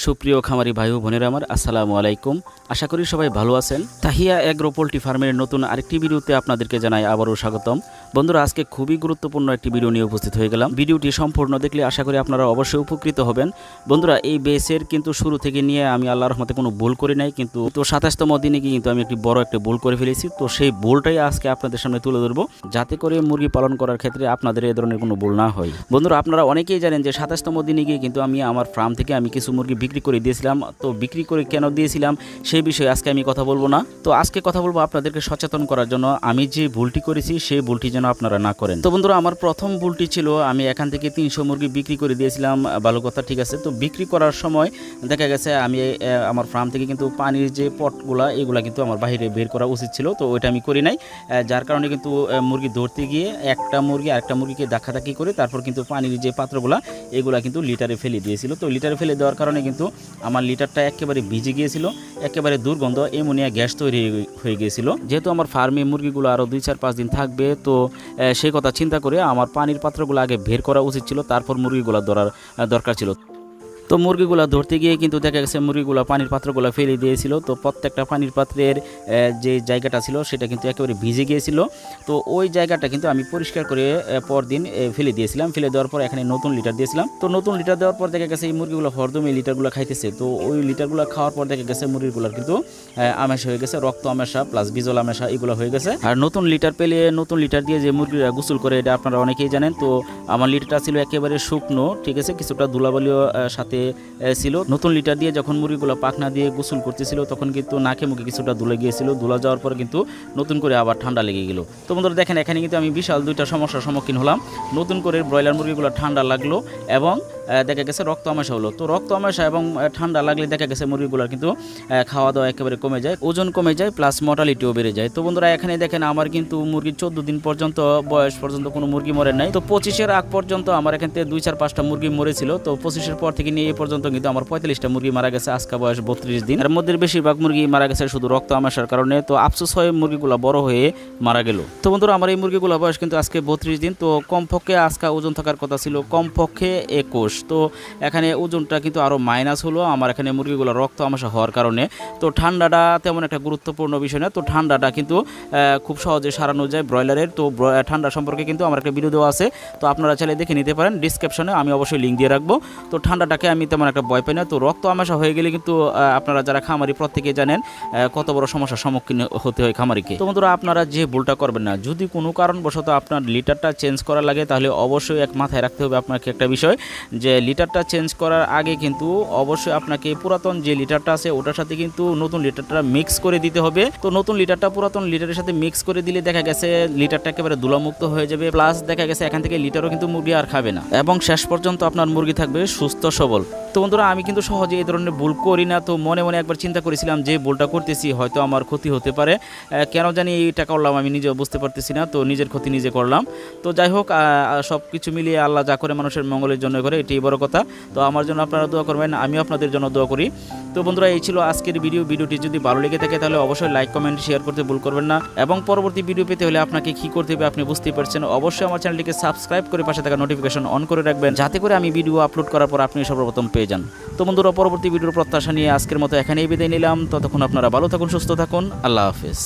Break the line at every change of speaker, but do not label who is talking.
সুপ্রিয় খামারি ভাই ও বোনেরা আমার আসসালামু আলাইকুম। আশা করি সবাই ভালো আছেন। তাহিয়া এগ্রো পোল্ট্রি ফার্মের নতুন আরেকটি ভিডিওতে আপনাদেরকে জানাই আবারও স্বাগতম। বন্ধুরা, আজকে খুবই গুরুত্বপূর্ণ একটি ভিডিও নিয়ে উপস্থিত হয়ে গেলাম। ভিডিওটি সম্পূর্ণ দেখলে আশা করি আপনারা অবশ্যই উপকৃত হবেন। বন্ধুরা, এই বেসের কিন্তু শুরু থেকে নিয়ে আমি আল্লাহর রহমতে কোনো ভুল করি নাই, কিন্তু 27তম দিনে কিন্তু আমি একটি বড় একটা ভুল করে ফেলেছি। তো সেই ভুলটাই আজকে আপনাদের সামনে তুলে ধরবো, যাতে করে মুরগি পালন করার ক্ষেত্রে আপনাদের এই ধরনের কোনো ভুল না হয়। বন্ধুরা, আপনারা অনেকেই জানেন যে 27তম দিনে গিয়ে কিন্তু আমি আমার ফার্ম থেকে আমি কিছু মুরগি বিক্রি করে দিয়েছিলাম। তো বিক্রি করে কেন দিয়েছিলাম সেই বিষয়ে আজকে আমি কথা বলবো না। তো আজকে কথা বলবো আপনাদেরকে সচেতন করার জন্য, আমি যে ভুলটি করেছি সেই ভুলটি যেন আপনারা না করেন। তো বন্ধুরা, আমার প্রথম ভুলটি ছিল আমি এখান থেকে 300 মুরগি বিক্রি করে দিয়েছিলাম। ভালো কথা, ঠিক আছে। তো বিক্রি করার সময় দেখা গেছে আমি আমার ফার্ম থেকে কিন্তু পানির যে পটগুলা এগুলা কিন্তু আমার বাইরে বের করা উচিত ছিল, তো ওইটা আমি করি নাই। যার কারণে কিন্তু মুরগি ধরতে গিয়ে একটা মুরগি আরেকটা মুরগিকে ধাক্কাধাক্কি করে তারপর কিন্তু পানির যে পাত্রগুলা এগুলা কিন্তু লিটারে ফেলে দিয়েছিল। তো লিটারে ফেলে দেওয়ার কারণে কিন্তু আমার লিটারটা একেবারে ভিজে গিয়েছিল, একেবারে দুর্গন্ধ অ্যামোনিয়া গ্যাস তৈরি হয়ে গিয়েছিল। যেহেতু আমার ফার্মে মুরগিগুলো আরও 2-4-5 দিন থাকবে, তো সেই কথা চিন্তা করে আমার পানির পাত্রগুলো আগে বের করা উচিত ছিল, তারপর মুরগিগুলো ধরার দরকার ছিল। তো মুরগিগুলো ধরতে গিয়ে কিন্তু দেখা গেছে মুরগিগুলো পানির পাত্রগুলো ফেলে দিয়েছিল। তো প্রত্যেকটা পানির পাত্রের যে জায়গাটা ছিল সেটা কিন্তু একেবারে ভিজে গিয়েছিল। তো ওই জায়গাটা কিন্তু আমি পরিষ্কার করে পরদিন ফেলে দিয়েছিলাম। ফেলে দেওয়ার পর এখানে নতুন লিটার দিয়েছিলাম। তো নতুন লিটার দেওয়ার পর দেখা গেছে এই মুরগিগুলো হরদম এই লিটারগুলো খাইতেছে। তো ওই লিটারগুলো খাওয়ার পর দেখা গেছে মুরগিগুলোর কিন্তু আমেশা হয়ে গেছে, রক্ত আমেশা প্লাস বিজল আমেশা এগুলো হয়ে গেছে। আর নতুন লিটার পেলে নতুন লিটার দিয়ে যে মুরগিরা গোসল করে এটা আপনারা অনেকেই জানেন। তো আমার লিটারটা ছিল একেবারে শুকনো, ঠিক আছে, কিছুটা ধুলাবালিও সাথে ছিল। নতুন লিটার দিয়ে যখন মুরগিগুলো পাখনা দিয়ে গোসল করতেছিল তখন কিন্তু নাকে মুখে কিছুটা ধুলে গিয়েছিল। ধুলা যাওয়ার পরে কিন্তু নতুন করে আবার ঠান্ডা লেগে গেল। তো বন্ধুরা দেখেন, এখানে কিন্তু আমি বিশাল দুইটা সমস্যার সম্মুখীন হলাম। নতুন করে ব্রয়লার মুরগিগুলো ঠান্ডা লাগলো এবং দেখা গেছে রক্ত আমাশা হলো। তো রক্ত আমাশা এবং ঠান্ডা লাগলে দেখা গেছে মুরগিগুলোর কিন্তু খাওয়া দাওয়া একেবারে কমে যায়, ওজন কমে যায়, প্লাস মর্টালিটিও বেড়ে যায়। তো বন্ধুরা, এখানে দেখেন আমার কিন্তু মুরগি 14 দিন পর্যন্ত বয়স পর্যন্ত কোনো মুরগি মরে নাই। তো 25-এর আগ পর্যন্ত আমার এখান থেকে 2-4-5টা মুরগি মরেছিল। তো 25-এর পর থেকে নিয়ে এই পর্যন্ত কিন্তু আমার 45টা মুরগি মারা গেছে। আজকে বয়স 32 দিন। এর মধ্যে বেশিরভাগ মুরগি মারা গেছে শুধু রক্ত আমাশার কারণে। তো আফসোস হয়ে মুরগিগুলো বড় হয়ে মারা গেল। তো বন্ধুরা, আমার এই মুরগিগুলো বয়স কিন্তু আজকে 32 দিন। তো কমপক্ষে আজকে ওজন থাকার কথা ছিল কমপক্ষে 21। তো এখানে ওজনটা কিন্তু আরও মাইনাস হলো আমার এখানে মুরগিগুলো রক্ত আমাশা হওয়ার কারণে। তো ঠান্ডাটা তেমন একটা গুরুত্বপূর্ণ বিষয় না। তো ঠান্ডাটা কিন্তু খুব সহজে সারানো যায় ব্রয়লারের। তো ঠান্ডা সম্পর্কে কিন্তু আমার একটা ভিডিও দেওয়া আছে, তো আপনারা চাইলে দেখে নিতে পারেন। ডিসক্রিপশনে আমি অবশ্যই লিঙ্ক দিয়ে রাখবো। তো ঠান্ডাটাকে আমি তেমন একটা ভয় পাই না। তো রক্ত আমাশা হয়ে গেলে কিন্তু আপনারা যারা খামারি প্রত্যেকে জানেন কত বড় সমস্যার সম্মুখীন হতে হয় খামারিকে। তো বন্ধুরা, আপনারা যে ভুলটা করবেন না, যদি কোনো কারণবশত আপনার লিটারটা চেঞ্জ করা লাগে তাহলে অবশ্যই এক মাথায় রাখতে হবে আপনাকে একটা বিষয়, যে লিটারটা চেঞ্জ করার আগে কিন্তু অবশ্যই আপনাকে পুরাতন যে লিটারটা আছে ওটার সাথে কিন্তু নতুন লিটারটা মিক্স করে দিতে হবে। তো নতুন লিটারটা পুরাতন লিটারের সাথে মিক্স করে দিলে দেখা গেছে লিটারটা একেবারে ধুলামুক্ত হয়ে যাবে, প্লাস দেখা গেছে এখান থেকে লিটারও কিন্তু মুরগি আর খাবে না এবং শেষ পর্যন্ত আপনার মুরগি থাকবে সুস্থ সবল। তো বন্ধুরা, আমি কিন্তু সহজে এই ধরনের ভুল করি না। তো মনে মনে একবার চিন্তা করেছিলাম যে ভুলটা করতেছি হয়তো আমার ক্ষতি হতে পারে, কেন জানি এইটা করলাম আমি নিজেও বুঝতে পারতেছি না। তো নিজের ক্ষতি নিজে করলাম। তো যাই হোক, সব কিছু মিলিয়ে আল্লাহ যা করে মানুষের মঙ্গলের জন্য করে, এটাই বড় কথা। তো আমার জন্য আপনারা দোয়া করবেন, আমিও আপনাদের জন্য দোয়া করি। তো বন্ধুরা, এই ছিল আজকের ভিডিওটি যদি ভালো লেগে থাকে তাহলে অবশ্যই লাইক কমেন্ট শেয়ার করতে ভুল করবেন না। এবং পরবর্তী ভিডিও পেতে হলে আপনাকে কী করতে হবে আপনি বুঝতেই পারছেন। অবশ্যই আমার চ্যানেলটিকে সাবস্ক্রাইব করে পাশে থাকা নোটিফিকেশন অন করে রাখবেন, যাতে করে আমি ভিডিও আপলোড করার পর আপনি সর্বপ্রথম পেয়ে যান। তো বন্ধুরা, পরবর্তী ভিডিওর প্রত্যাশা নিয়ে আজকের মতো এখানেই বিদায় নিলাম। ততক্ষণ আপনারা ভালো থাকুন, সুস্থ থাকুন। আল্লাহ হাফেজ।